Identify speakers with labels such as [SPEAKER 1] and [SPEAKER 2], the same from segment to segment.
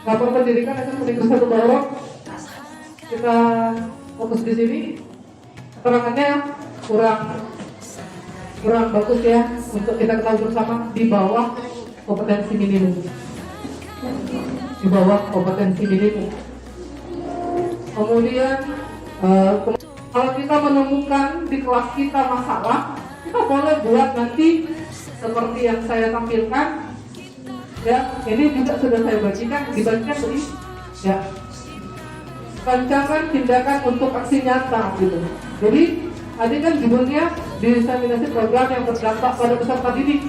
[SPEAKER 1] Lapor pendidikan SMP Negeri 1 Balok, kita fokus di sini. Keterangannya kurang bagus ya, untuk kita ketahui bersama, di bawah kompetensi minimum. Di bawah kompetensi minimum. Kemudian kalau kita menemukan di kelas kita masalah, kita boleh buat nanti seperti yang saya tampilkan. Ya, ini juga sudah saya bagikan tadi. Ya, rancangan tindakan untuk aksi nyata gitu. Jadi tadi kan judulnya diseminasi program yang berdampak pada peserta didik.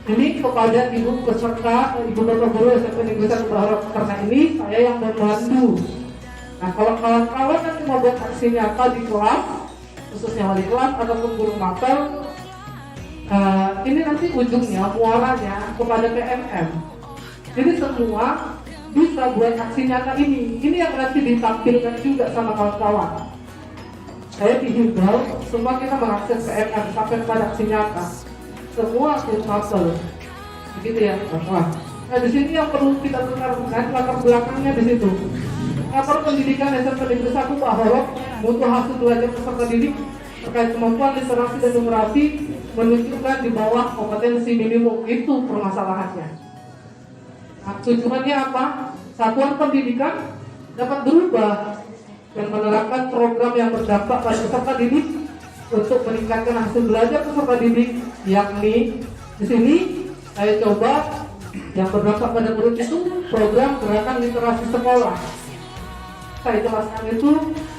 [SPEAKER 1] Ini kepada ibu peserta, ibu bapak guru SMP Negeri 1 Balok, karena ini saya yang memandu. Nah, kalau kawan-kawan nanti mau buat aksi nyata di kelas, khususnya wali kelas ataupun guru mapel, ini nanti ujungnya, muaranya kepada PMM. Jadi semua bisa buat aksi nyata ini. Ini yang nanti ditampilkan juga sama kawan-kawan. Saya dihimbau semua kita mengakses PMM sampai kepada aksi nyata. Semua guru mapel, begitu ya, kawan. Nah, di sini yang perlu kita dengarkan latar belakangnya di situ. Lapor pendidikan SMP Negeri 1 Balok, mutu hasil belajar peserta didik terkait kemampuan literasi dan numerasi menunjukkan di bawah kompetensi minimum. Itu permasalahannya. Nah, tujuannya apa? Satuan pendidikan dapat berubah dan menerapkan program yang berdampak pada peserta didik untuk meningkatkan hasil belajar peserta didik, yakni di sini saya coba yang berdampak pada murid itu program gerakan literasi sekolah. Saya jelaskan itu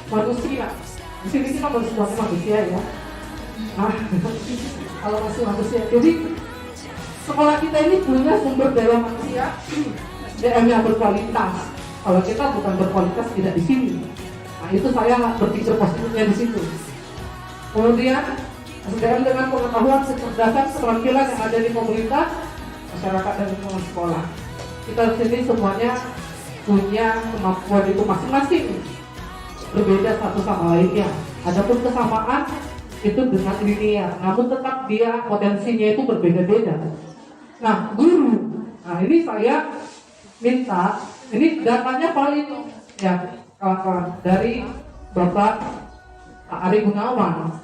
[SPEAKER 1] manusia. Di sini kita manusia ya. Nah, kalau masih manusia, jadi sekolah kita ini punya sumber daya manusia SDM yang berkualitas. Kalau kita bukan berkualitas tidak di sini. Nah, itu saya berpikir positifnya di situ. Kemudian SDM dengan pengetahuan, kecerdasan, keterampilan yang ada di komunitas, masyarakat dan lingkungan sekolah. Kita di sini semuanya punya kemampuan itu masing-masing, berbeda satu sama lainnya. Adapun kesamaan itu dengan linear, namun tetap dia potensinya itu berbeda-beda. Nah, guru, nah ini saya minta, ini datanya paling ya kawan-kawan dari Bapak Ari Gunawan.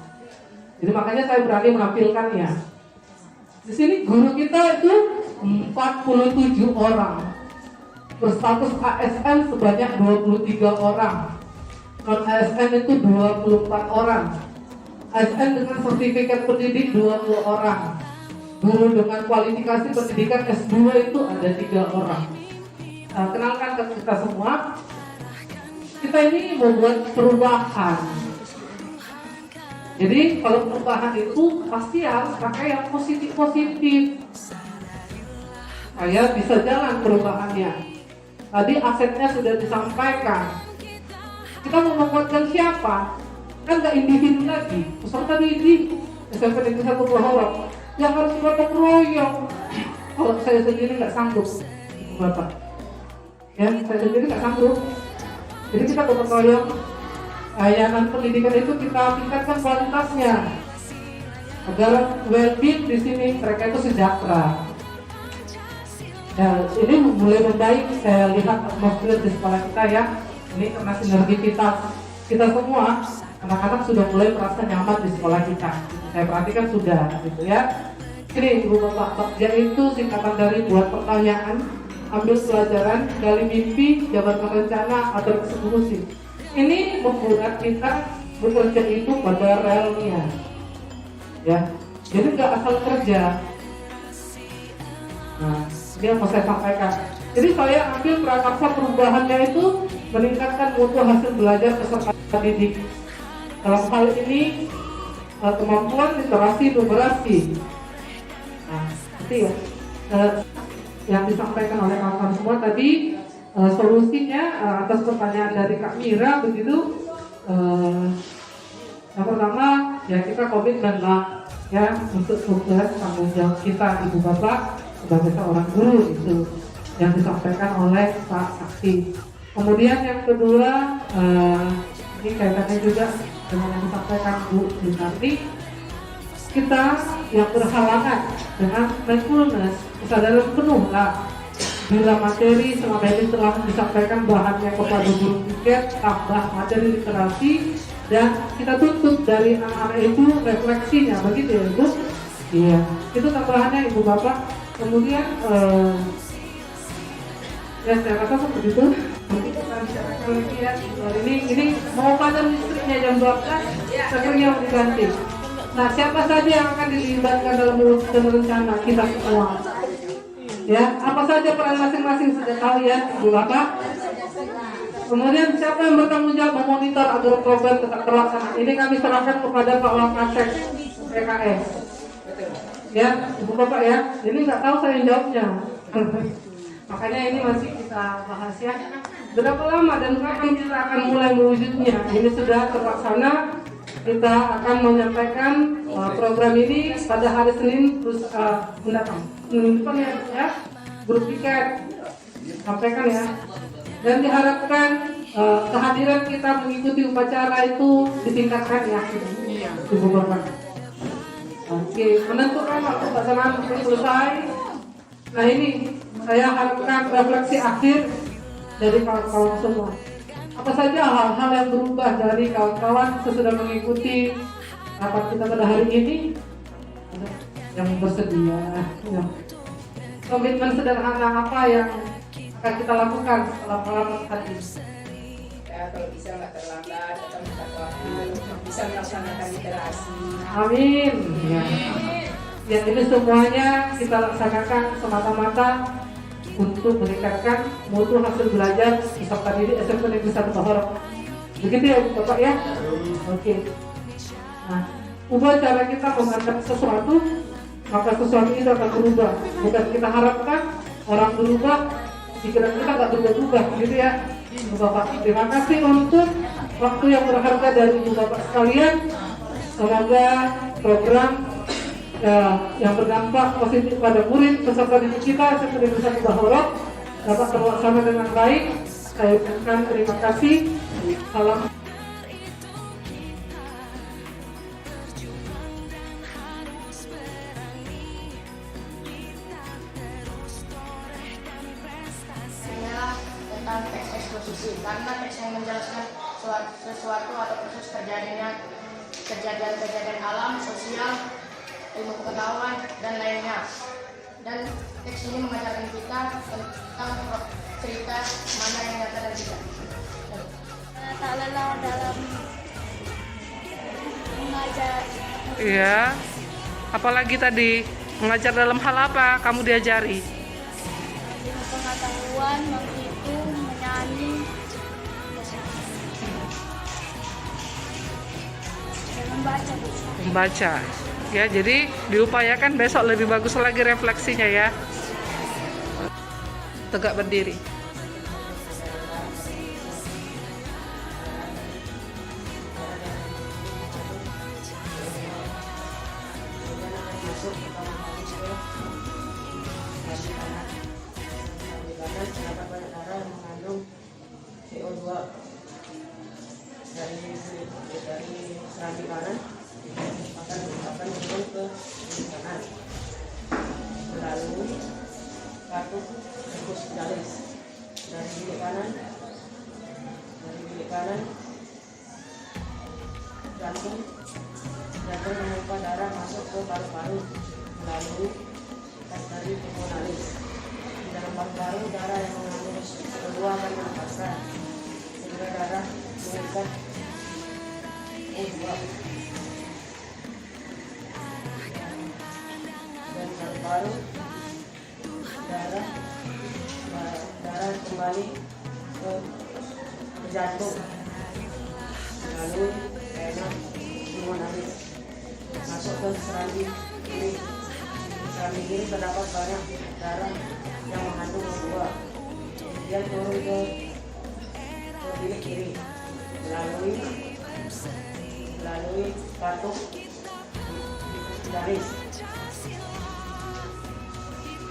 [SPEAKER 1] Jadi makanya saya berani menampilkannya. Di sini guru kita itu 47 orang. Berstatus ASN sebanyak 23 orang. Non ASN itu 24 orang. ASN dengan sertifikat pendidik 20 orang. Guru dengan kualifikasi pendidikan S2 itu ada 3 orang. Nah, kenalkan ke kita semua. Kita ini membuat perubahan. Jadi kalau perubahan itu pasti harus pakai yang positif-positif. Saya bisa jalan perubahannya. Tadi asetnya sudah disampaikan. Kita mau menguatkan siapa? Kan nggak individu lagi. Peserta didik SMP Negeri 1 Balok yang harus gotong royong. Kalau saya sendiri nggak sanggup, Bapak. Ya, saya sendiri nggak sanggup. Jadi kita gotong royong. Layanan pendidikan itu kita tingkatkan kualitasnya agar well-being di sini mereka itu sejahtera. Ya, ini mulai membaik. Saya lihat atmosfer di sekolah kita ya. Ini karena sinergi kita semua, anak-anak sudah mulai merasa nyaman di sekolah kita. Saya perhatikan sudah, gitu ya. Ini Ibu Bapak, yaitu singkatan dari buat pertanyaan, ambil pelajaran, gali mimpi, jabarkan rencana, atur eksekusi. Ini membuat kita bekerja itu pada realnya, ya. Jadi nggak asal kerja. Nah, ini yang mau saya sampaikan. Jadi saya ambil prakarsa perubahannya itu meningkatkan mutu hasil belajar peserta didik. Dalam hal ini kemampuan literasi numerasi. Nah, itu ya yang disampaikan oleh kawan-kawan semua tadi. Solusinya atas pertanyaan dari Kak Mira begitu. Yang pertama ya kita komitmen lah ya untuk tugas tanggung jawab kita Ibu Bapak sebagai seorang guru itu yang disampaikan oleh Pak Sakti. Kemudian yang kedua ini kaitannya juga dengan yang disampaikan Bu Dinarti, kita yang berhalangan dengan mindfulness, kesadaran penuh lah bila materi selama ini telah disampaikan bahannya kepada guru tiket, tambah materi literasi, dan kita tutup dari anak-anak itu refleksinya, begitu ya Ibu? Iya, itu tambahannya Ibu Bapak. Kemudian ya saya rasa seperti itu. Mungkin kita bicarakan lagi ya. Ini mau padam listriknya jam 12, sekarang mau diganti. Nah, siapa saja yang akan dilibatkan dalam merumuskan rencana kita semua? Ya, apa saja peran masing-masing sudah tahu ya, Ibu Bapak. Kemudian siapa yang bertanggung jawab memonitor agar program tetap terlaksana? Ini kami serahkan kepada Pak Wakasek PKS. Ya, Ibu Bapak ya. Ini nggak tahu saya jawabnya. Makanya ini masih kita bahas ya. Berapa lama dan kapan kita akan mulai mewujudnya? Ini sudah terlaksana. Kita akan menyampaikan program ini pada hari Senin terus mendatang. Senin depan ya, grup tiket sampaikan ya. Dan diharapkan kehadiran kita mengikuti upacara itu ditingkatkan ya, Ibu Bapak. Oke, menentukan waktu pelaksanaan selesai. Nah ini saya harapkan refleksi akhir dari kawan-kawan semua. Apa saja hal-hal yang berubah dari kawan-kawan sesudah mengikuti rapat kita pada hari ini? Yang bersedia, ya. Komitmen sederhana apa yang akan kita lakukan setelah pengalaman tadi?
[SPEAKER 2] Ya, kalau bisa nggak terlambat, atau tepat waktu, bisa melaksanakan literasi.
[SPEAKER 1] Amin. Ya. Ya, ini semuanya kita laksanakan semata-mata untuk meningkatkan mutu hasil belajar peserta didik SMP Negeri 1 Bahorok. Begitu ya Bapak ya? Oke. Nah, ubah cara kita menghadapi sesuatu, maka sesuatu itu akan berubah. Bukan kita harapkan orang berubah, pikiran kita nggak berubah-ubah, gitu ya Bapak. Terima kasih untuk waktu yang berharga dari Ibu Bapak sekalian. Semoga program yang berdampak positif pada murid peserta didik kita SMP Negeri 1 Bahorok dapat terlaksana dengan baik. Saya ucapkan terima kasih. Salam.
[SPEAKER 3] Tentang teks eksposisi, karena teks yang menjelaskan sesuatu atau proses terjadinya kejadian-kejadian alam, sosial, ilmu pengetahuan, dan lainnya. Dan teks ini mengajarkan kita tentang cerita mana yang nyata dan tidak.
[SPEAKER 4] Tak lelah dalam mengajar.
[SPEAKER 5] Iya. Apalagi tadi mengajar dalam hal apa kamu diajari?
[SPEAKER 4] Ilmu pengetahuan, menghitung, menyanyi, dan membaca.
[SPEAKER 5] Ya, jadi diupayakan besok lebih bagus lagi refleksinya ya. Tegak berdiri.
[SPEAKER 2] Terdapat banyak darah yang mengandung CO2 dari serambi kanan akan turun ke kanan melalui katup interstitialis dari bilik kanan jantung memompa darah masuk ke paru-paru melalui arteri pulmonalis. Di dalam paru-paru darah yang mengandung CO2 akan melepaskan sehingga darah mengikat O2 dan paru-paru darah kembali ke jantung melalui vena pulmonalis masuk ke serambi kiri. Serambi kiri terdapat banyak darah yang mengandung O2, kemudian turun ke bilik kiri melalui katup interstitialis.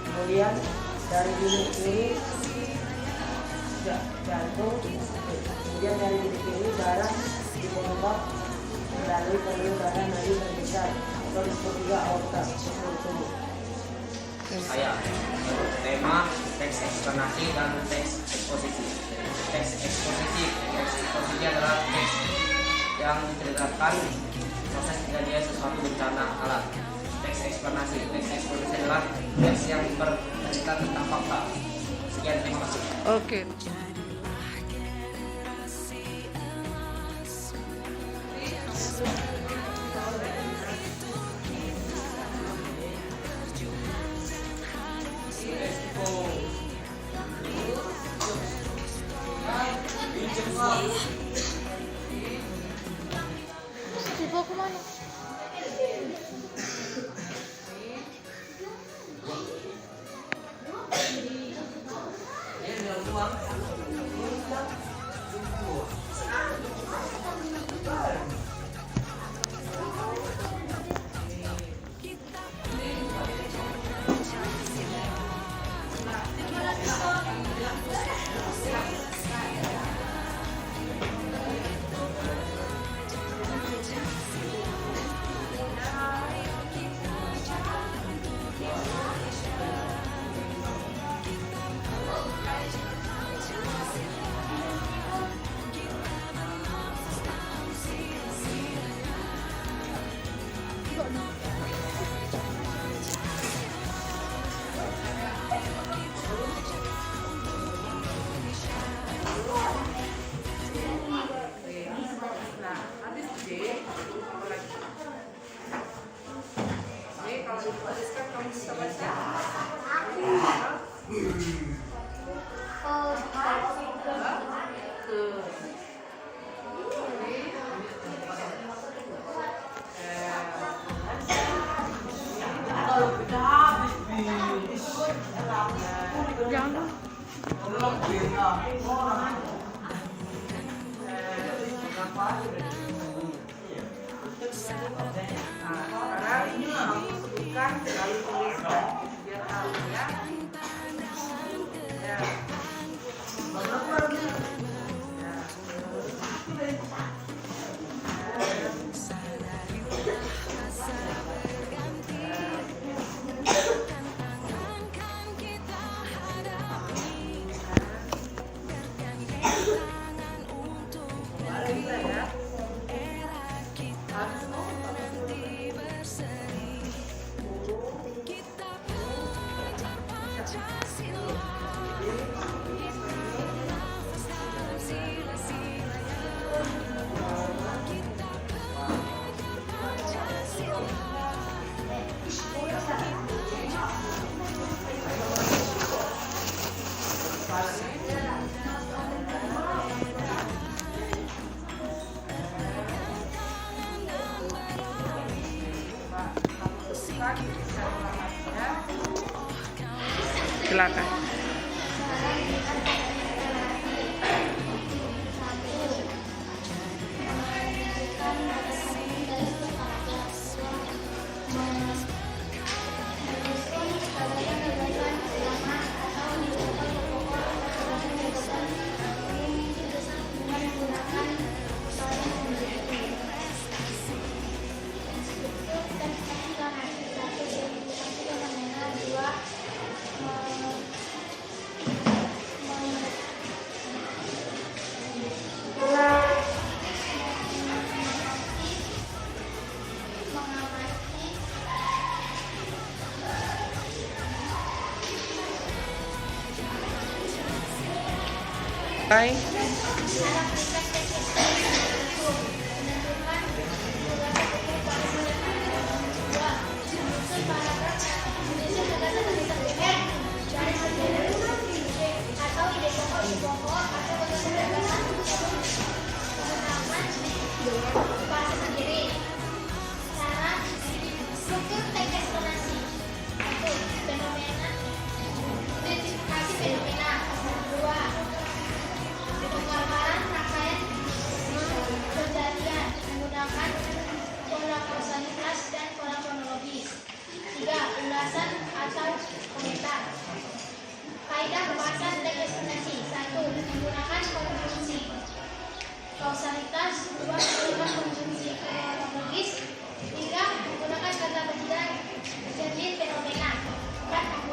[SPEAKER 2] Kemudian dari bilik kiri jantung, kemudian dari bilik kiri darah dipompa melalui pembuluh darah nadi terbesar atau disebut juga aorta seluruh tubuh.
[SPEAKER 6] saya. Tema, teks eksplanasi, dan teks eksposisi. Teks eksposisi adalah teks yang menceritakan proses terjadinya sesuatu bencana alam. Teks eksposisi adalah teks yang bercerita tentang fakta. Sekian, terima kasih.
[SPEAKER 5] Oke.
[SPEAKER 4] Dibawa kemana?
[SPEAKER 5] Silakan. Bye.
[SPEAKER 3] Kaidah pembahasan teks eksponensi. 1. Menggunakan konjungsi. Kausalitas. 2. Menggunakan konjungsi kronologis. 3. Menggunakan kata benda kejadian fenomena. 4.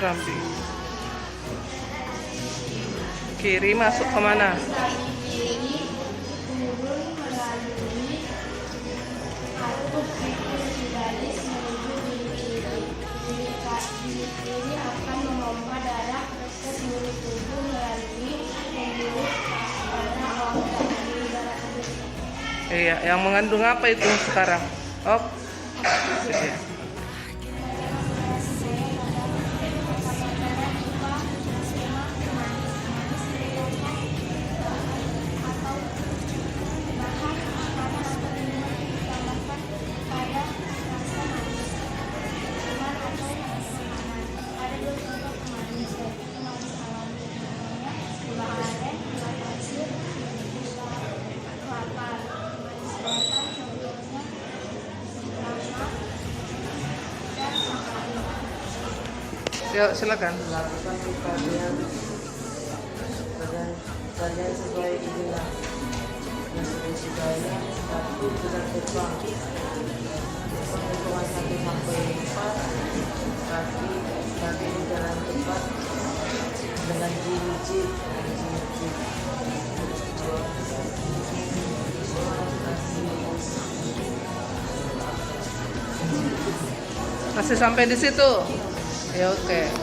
[SPEAKER 5] Serambi. Kiri masuk kemana?
[SPEAKER 4] kiri turun melalui atau di garis menuju bilik kiri. Bilik kiri akan memompa darah ke seluruh tubuh melalui pembuluh pada organ pembuluh darah tubuh.
[SPEAKER 5] Iya, yang mengandung apa itu sekarang? Oh, iya. Yuk, silakan.
[SPEAKER 7] Lakukan kalian sesuai inilah instruksi kalian. 1. Gerak terbang hitungan 1 sampai 4, kaki jalan cepat dengan jijik.
[SPEAKER 5] Masih sampai di situ? Ya, oke.